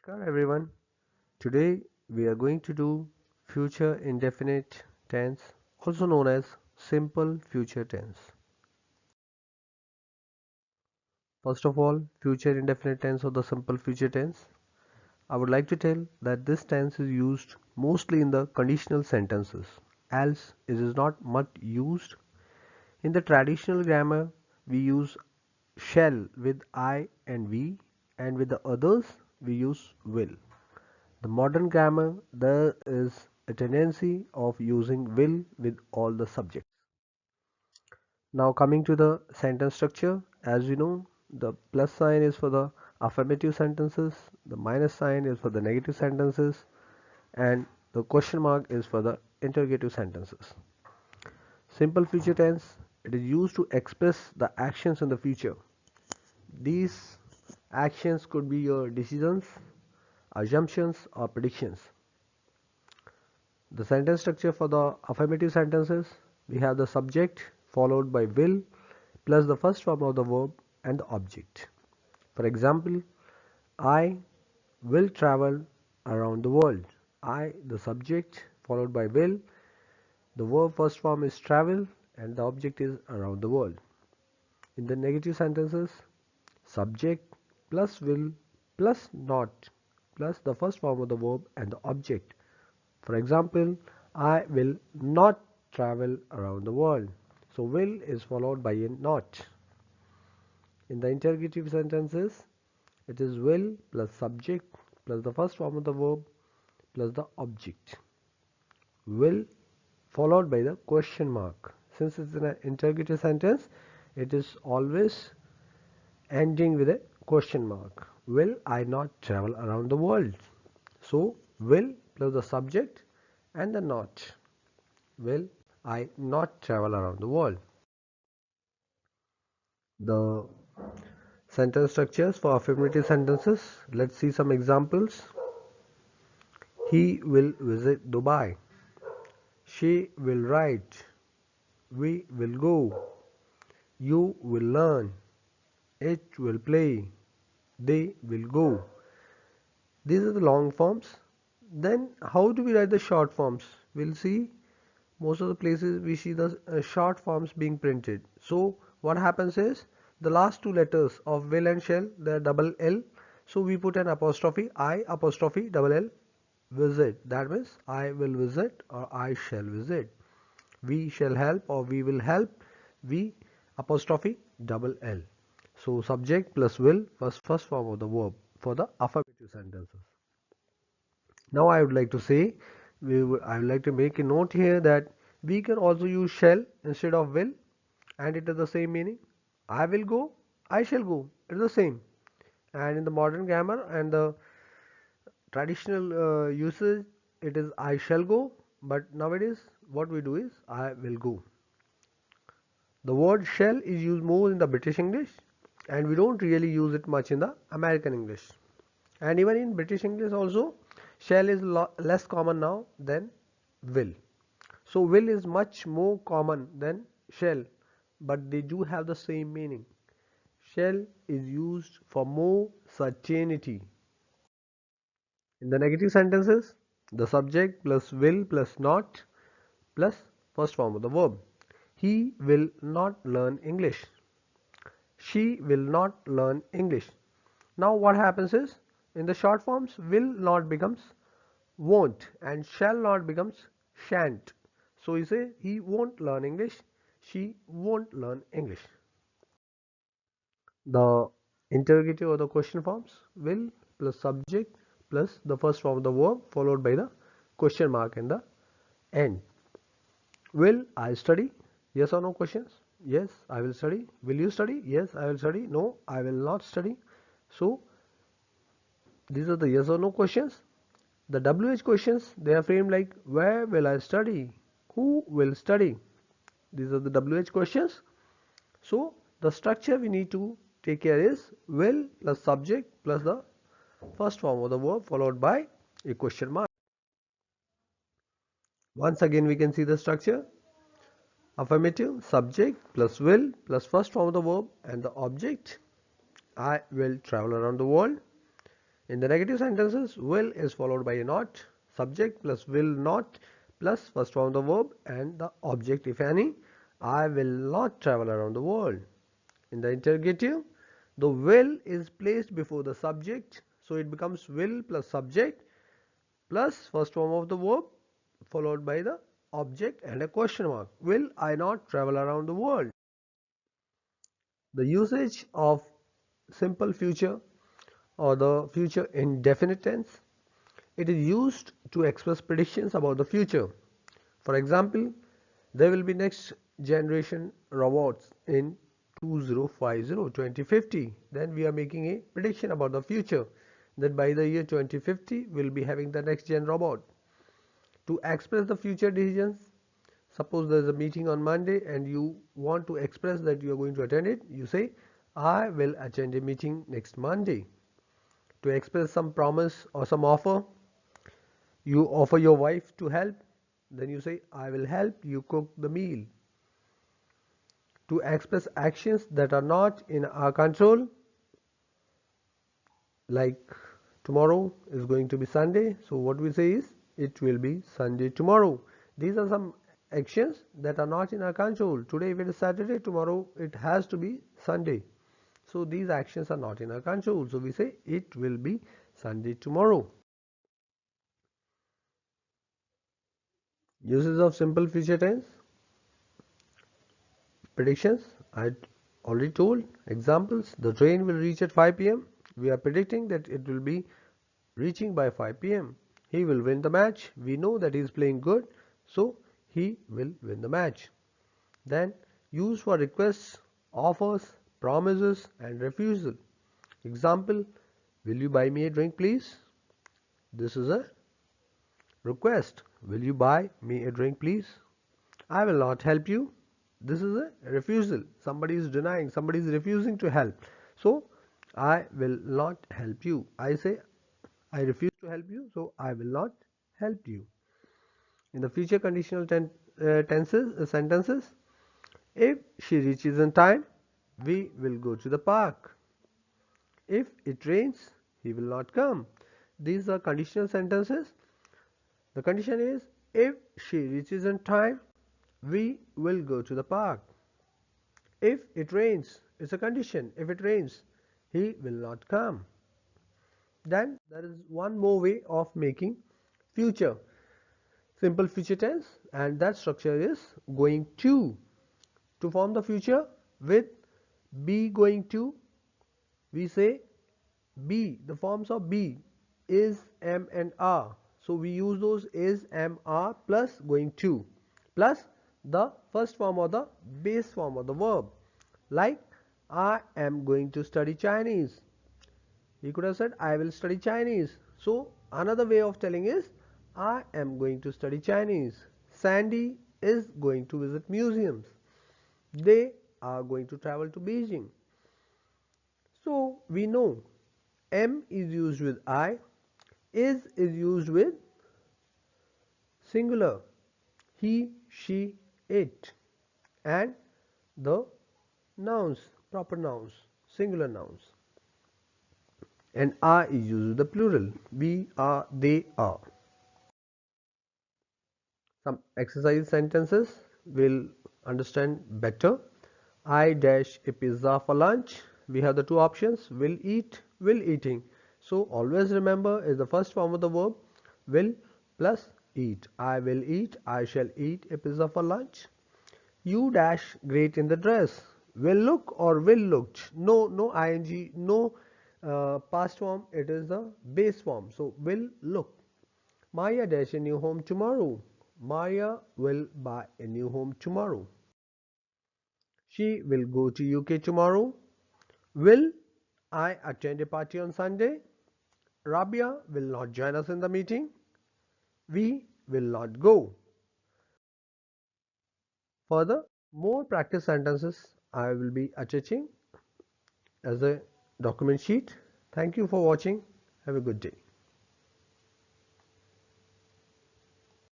Namaskar everyone. Today we are going to do future indefinite tense, also known as simple future tense. First of all, future indefinite tense or the simple future tense. I would like to tell that this tense is used mostly in the conditional sentences, else it is not much used. In the traditional grammar, we use shall with I and we, and with the others we use will. The modern grammar, there is a tendency of using will with all the subjects. Now coming to the sentence structure, as you know, the plus sign is for the affirmative sentences, the minus sign is for the negative sentences, and the question mark is for the interrogative sentences. Simple future tense, it is used to express the actions in the future. These actions could be your decisions, assumptions, or predictions. The sentence structure for the affirmative sentences, we have the subject followed by will plus the first form of the verb and the object. For example, I will travel around the world. I, the subject, followed by will. The verb first form is travel and the object is around the world. In the negative sentences, subject plus will plus not plus the first form of the verb and the object. For example, I will not travel around the world. So will is followed by a not. In the interrogative sentences, it is will plus subject plus the first form of the verb plus the object. Will followed by the question mark. Since it's an interrogative sentence, it is always ending with a question mark. Will I not travel around the world? So will plus the subject and the not. Will I not travel around the world? The sentence structures for affirmative sentences. Let's see some examples. He will visit Dubai. She will write. We will go. You will learn. It will play. They will go. These are the long forms. Then how do we write the short forms? We'll see most of the places we see the short forms being printed. So what happens is the last two letters of will and shall, they are double L. So we put an apostrophe I apostrophe double L visit. That means I will visit or I shall visit. We shall help or we will help. We apostrophe double L. So subject plus will was first form of the verb for the affirmative sentences. Now I would like to say, I would like to make a note here that we can also use shall instead of will, and it is the same meaning. I will go, I shall go. It is the same. And in the modern grammar and the traditional usage, it is I shall go. But nowadays, what we do is I will go. The word shall is used more in the British English, and we don't really use it much in the American English. And even in British English also, shall is less common now than will. So will is much more common than shall, but they do have the same meaning. Shall is used for more certainty. In the negative sentences, the subject plus will plus not plus first form of the verb. He will not learn English. She will not learn English. Now what happens is, in the short forms, will not becomes won't and shall not becomes shan't. So you say he won't learn English, she won't learn English. The interrogative or the question forms, will plus subject plus the first form of the verb followed by the question mark in the end. Will I study? Yes or no questions? Yes, I will study. Will you study? Yes, I will study. No, I will not study. So these are the yes or no questions. The WH questions, they are framed like where will I study? Who will study? These are the WH questions. So the structure we need to take care is will plus subject plus the first form of the verb followed by a question mark. Once again we can see the structure. Affirmative, subject plus will plus first form of the verb and the object. I will travel around the world. In the negative sentences, will is followed by a not, subject plus will not plus first form of the verb and the object if any. I will not travel around the world. In the interrogative, the will is placed before the subject, so it becomes will plus subject plus first form of the verb followed by the object and a question mark. Will I not travel around the world? The usage of simple future or the future indefinite tense. It is used to express predictions about the future. For example, there will be next generation robots in 2050. Then we are making a prediction about the future that by the year 2050 we'll be having the next gen robot. To express the future decisions, suppose there is a meeting on Monday and you want to express that you are going to attend it, you say, I will attend a meeting next Monday. To express some promise or some offer, you offer your wife to help, then you say, I will help you cook the meal. To express actions that are not in our control, like tomorrow is going to be Sunday, so what we say is, it will be Sunday tomorrow. These are some actions that are not in our control. Today if it is Saturday, tomorrow it has to be Sunday. So these actions are not in our control. So we say it will be Sunday tomorrow. Uses of simple future tense. Predictions, I already told. Examples, the train will reach at 5 p.m. We are predicting that it will be reaching by 5 p.m. He will win the match. We know that he is playing good, so he will win the match. Then use for requests, offers, promises and refusal. Example, will you buy me a drink please? This is a request. Will you buy me a drink please? I will not help you. This is a refusal. Somebody is denying, somebody is refusing to help. So I will not help you. I say I refuse to help you, so I will not help you. In the future conditional sentences, if she reaches in time, we will go to the park. If it rains, he will not come. These are conditional sentences. The condition is, if she reaches in time, we will go to the park. If it rains, it's a condition. If it rains, he will not come. Then there is one more way of making future simple future tense, and that structure is going to. To form the future with be going to, we say be, the forms of be is, am and are. So we use those is, am, are plus going to plus the first form or the base form of the verb. Like I am going to study Chinese. He could have said I will study Chinese. So another way of telling is I am going to study Chinese. Sandy is going to visit museums. They are going to travel to Beijing. So we know am is used with I, is used with singular, he, she, it, and the nouns, proper nouns, singular nouns. And are is used with the plural, we are, they are. Some exercise sentences will understand better. I dash a pizza for lunch. We have the two options, will eat, will eating. So always remember is the first form of the verb, will plus eat. I will eat, I shall eat a pizza for lunch. You dash great in the dress. Will look or will looked. No, no ing, no past form. It is the base form. So will look. Maya dash a new home tomorrow. Maya will buy a new home tomorrow. She will go to UK tomorrow. Will I attend a party on Sunday? Rabia will not join us in the meeting. We will not go. Further, more practice sentences I will be attaching as a document sheet. Thank you for watching. Have a good day.